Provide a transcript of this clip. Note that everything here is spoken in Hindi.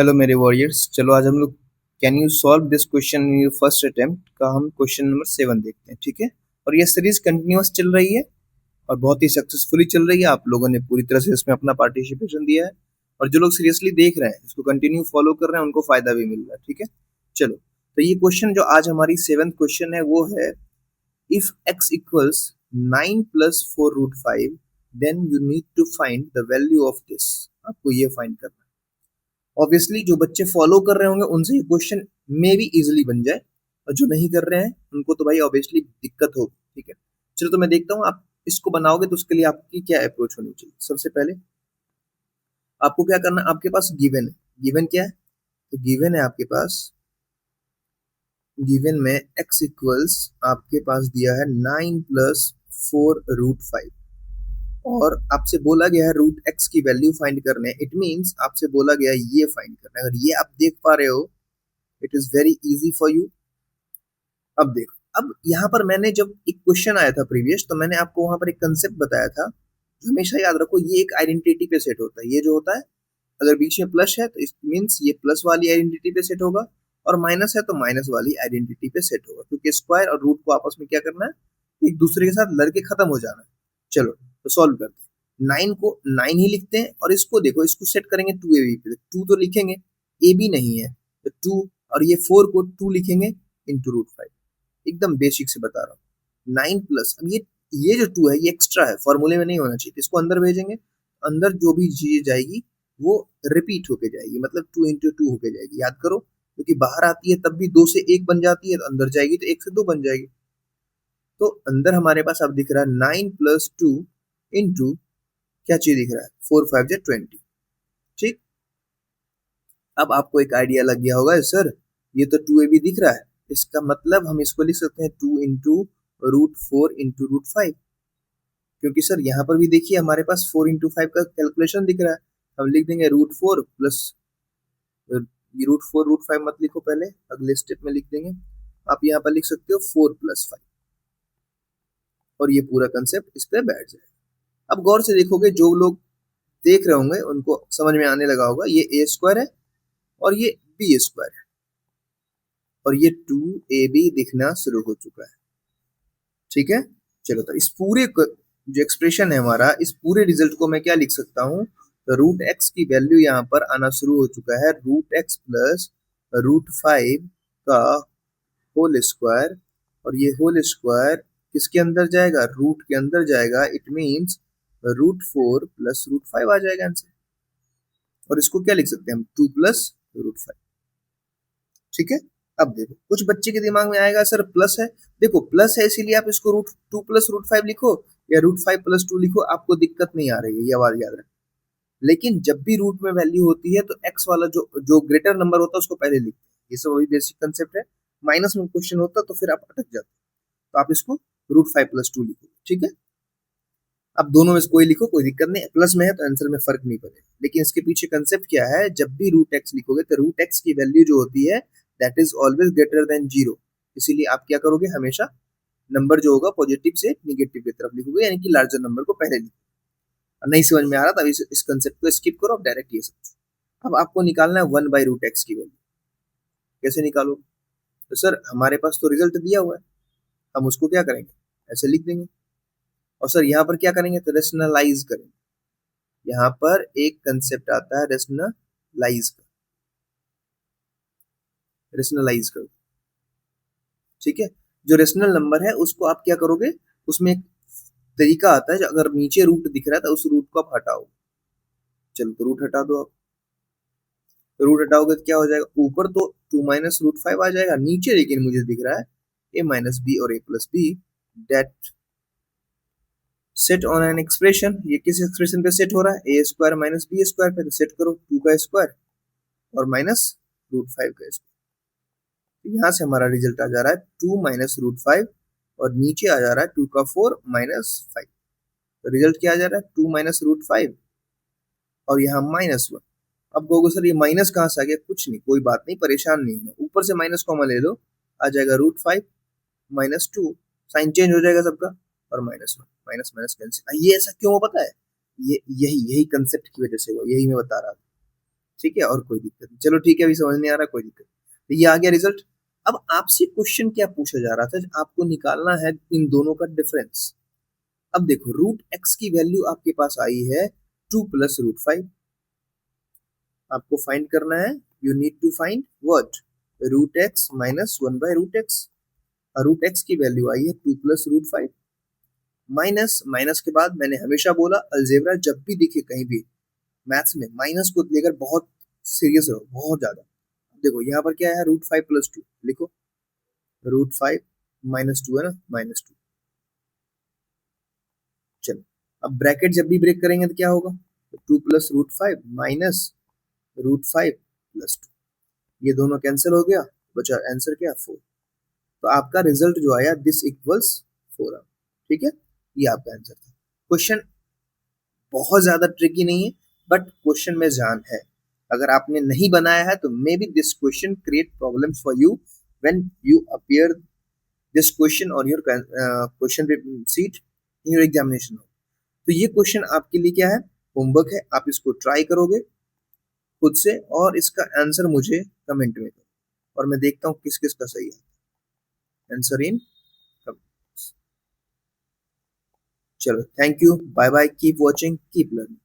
हेलो मेरे वॉरियर्स, चलो आज हम लोग can you solve this question in your first attempt का हम क्वेश्चन नंबर 7 देखते हैं। ठीक है। और ये सीरीज कंटिन्यूअस चल रही है और बहुत ही सक्सेसफुली चल रही है। आप लोगों ने पूरी तरह से इसमें अपना पार्टिसिपेशन दिया है और जो लोग सीरियसली देख रहे हैं, इसको कंटिन्यू फॉलो कर रहे हैं, उनको फायदा भी मिल रहा है। ठीक है। चलो, तो ये क्वेश्चन जो आज हमारी 7th क्वेश्चन है वो है, if x equals 9 plus 4 root 5 then you need to find the value of this. आपको ये फाइंड करना है। ऑब्वियसली जो बच्चे फॉलो कर रहे होंगे उनसे ये क्वेश्चन मे भी इजिली बन जाए, और जो नहीं कर रहे हैं उनको तो भाई ऑब्वियसली दिक्कत होगी। ठीक है। चलो, तो मैं देखता हूँ आप इसको बनाओगे तो उसके लिए आपकी क्या अप्रोच होनी चाहिए। सबसे पहले आपको क्या करना है, आपके पास गिवन है। गिवन क्या है? तो गिवन है आपके पास, गिवन में x इक्वल्स आपके पास दिया है 9 प्लस 4 रूट 5 और आपसे बोला गया है रूट x की वैल्यू फाइंड करने। इट मींस आपसे बोला गया है ये फाइंड करना है। अगर ये आप देख पा रहे हो, it is very easy for you. अब देखो, अब यहाँ पर मैंने जब एक क्वेश्चन आया था प्रीवियस, तो मैंने आपको वहां पर एक कंसेप्ट बताया था। हमेशा याद रखो, ये एक आइडेंटिटी पे सेट होता है। ये जो होता है, अगर बीच में प्लस है तो इट मींस ये प्लस वाली आइडेंटिटी पे सेट होगा, और माइनस है तो माइनस वाली आइडेंटिटी पे सेट होगा, क्योंकि स्क्वायर और रूट को आपस में क्या करना है, एक दूसरे के साथ लड़के खत्म हो जाना है। चलो, तो सॉल्व करते हैं। 9 को 9 ही लिखते हैं, और इसको देखो, इसको सेट करेंगे 2ab पे। 2 तो लिखेंगे, ab नहीं है तो 2, और ये 4 को 2 लिखेंगे इंटू रूट 5। एकदम बेसिक से बता रहा हूँ। 9 प्लस, अब ये जो 2 है ये एक्स्ट्रा है, फॉर्मूले में नहीं होना चाहिए। इसको अंदर भेजेंगे, अंदर जो भी चीज जाएगी वो रिपीट होके जाएगी, मतलब 2 इंटू 2 होके जाएगी। याद करो, क्योंकि बाहर आती है तब भी 2 से 1 बन जाती है, तो अंदर जाएगी तो 1 से 2 बन जाएगी। तो अंदर हमारे पास अब दिख रहा है 9 प्लस 2 इंटू क्या चीज दिख रहा है, 4 5 जा 20। ठीक। अब आपको एक आइडिया लग गया होगा, सर ये तो 2ab दिख रहा है, इसका मतलब हम इसको लिख सकते हैं 2 इंटू रूट 4 इंटू रूट 5। क्योंकि सर यहाँ पर भी देखिए हमारे पास 4 इंटू 5 का कैलकुलेशन दिख रहा है। हम लिख देंगे रूट 4 प्लस रूट 4 रूट 5 मत लिखो, पहले अगले स्टेप में लिख देंगे। आप यहाँ पर लिख सकते हो 4 प्लस 5, और ये पूरा कंसेप्ट इस पे बैठ जाएगा। अब गौर से देखोगे, जो लोग देख रहे होंगे उनको समझ में आने लगा होगा, ये ए स्क्वायर है और ये बी स्क्वायर है, और ये 2ab दिखना शुरू हो चुका है। ठीक है। चलो, तो इस पूरे जो एक्सप्रेशन है हमारा, इस पूरे रिजल्ट को मैं क्या लिख सकता हूँ, तो रूट एक्स की वैल्यू यहाँ पर आना शुरू हो चुका है, रूट एक्स प्लस रूट 5 का होल स्क्वायर। और ये होल स्क्वायर किसके अंदर जाएगा, रूट के अंदर जाएगा। It means root 4 plus root 5 आ जाएगा आंसर। और इसको क्या लिख सकते हैं हम, 2 प्लस रूट 5। ठीक है। अब देखो, कुछ बच्चे के दिमाग में आएगा सर प्लस है, देखो प्लस है इसीलिए आप इसको रूट 2 प्लस रूट 5 लिखो, या रूट 5 प्लस 2 लिखो, आपको दिक्कत नहीं आ रही है, ये बात याद रखना। लेकिन जब भी रूट में वैल्यू होती है तो एक्स वाला जो जो ग्रेटर नंबर होता है उसको पहले लिखते हैं। ये सब वही बेसिक कंसेप्ट है। माइनस में क्वेश्चन होता तो फिर आप अटक जाते, तो आप इसको रूट 5 प्लस 2 लिखो। ठीक है। अब दोनों में से कोई लिखो, कोई दिक्कत नहीं, प्लस में है तो आंसर में फर्क नहीं पड़ेगा। लेकिन इसके पीछे कंसेप्ट क्या है, जब भी रूट एक्स लिखोगे तो रूट एक्स की वैल्यू जो होती है that is always greater than 0। इसीलिए आप क्या करोगे, हमेशा नंबर जो होगा पॉजिटिव से निगेटिव की तरफ लिखोगे, यानी कि लार्जर नंबर को पहले लिखो। नहीं समझ में आ रहा, तब इस कंसेप्ट को स्किप करो, अब डायरेक्ट ये समझो। अब आपको निकालना है 1 बाई रूट एक्स की वैल्यू। कैसे निकालोगे, तो सर हमारे पास तो रिजल्ट दिया हुआ है, हम उसको क्या करेंगे, ऐसे लिख देंगे। और सर यहाँ पर क्या करेंगे, तो रेशनलाइज करेंगे। यहाँ पर एक कंसेप्ट आता है रेशनलाइज का, रेशनलाइज करो। ठीक है। जो रेशनल नंबर है उसको आप क्या करोगे, उसमें एक तरीका आता है, जो अगर नीचे रूट दिख रहा है तो उस रूट को आप हटाओ। चलो, तो रूट हटा दो आप। तो रूट हटाओगे तो क्या हो जाएगा, ऊपर तो 2 माइनस रूट 5 आ जाएगा, नीचे लेकिन मुझे दिख रहा है a माइनस बी और a plus b that set on an expression. ये किस एक्सप्रेशन पे सेट हो रहा है, a square minus b square पे। तो सेट करो 2 का स्क्वायर और माइनस रूट 5 का स्क्वायर। तो यहाँ से हमारा रिजल्ट आ जा रहा है 2 माइनस रूट 5, और नीचे आ जा रहा है 2 का 4 माइनस 5। तो रिजल्ट क्या आ जा रहा है, 2 माइनस रूट 5 और यहाँ माइनस 1। अब कहोगे सर ये माइनस कहाँ से आ गया, कुछ नहीं, कोई बात नहीं, परेशान नहीं होना, ऊपर से माइनस कॉमन ले लो, आ जाएगा रूट 5 माइनस 2, साइन चेंज हो जाएगा सबका, और माइनस 1, माइनस माइनस कैंसिल। ये ऐसा क्यों हो पता है, ये यही यही कंसेप्ट की वजह से हुआ, यही मैं बता रहा था। ठीक है, और कोई दिक्कत नहीं। चलो ठीक है, अभी समझ नहीं आ रहा, कोई दिक्कत नहीं। तो ये आ गया रिजल्ट। अब आपसे क्वेश्चन क्या पूछा जा रहा था, आपको निकालना है इन दोनों का डिफरेंस। अब देखो, रूट एक्स की वैल्यू आपके पास आई है 2 + √5। आपको फाइंड करना है, you need to find what, root x minus 1/√x। Root x की वैल्यू आई है 2 + √5। माइनस माइनस के बाद मैंने हमेशा बोला, अलजेब्रा जब भी दिखे कहीं भी मैथ्स में, माइनस को लेकर बहुत सीरियस रहो, बहुत ज्यादा। देखो यहाँ पर क्या है, √5 + 2 लिखो, √5 -2 है ना, -2। चलो, अब ब्रैकेट जब भी ब्रेक करेंगे तो क्या होगा, 2 + √5 माइनस √5 + 2, ये दोनों कैंसिल हो गया, बचा आंसर क्या, 4। तो आपका रिजल्ट जो आया, दिस इक्वल्स 4। ठीक है, ये आपका आंसर था। क्वेश्चन बहुत ज्यादा ट्रिकी नहीं है, बट क्वेश्चन में जान है। अगर आपने नहीं बनाया है तो may be this question create problem for you when you appear this question और your question sheet in your examination. तो ये क्वेश्चन आपके लिए क्या है, होमवर्क है, आप इसको ट्राई करोगे खुद से, और इसका आंसर मुझे कमेंट में करो, और मैं देखता हूँ किस किस का सही है आंसर इन। चलो, thank you, bye bye, keep watching, keep learning.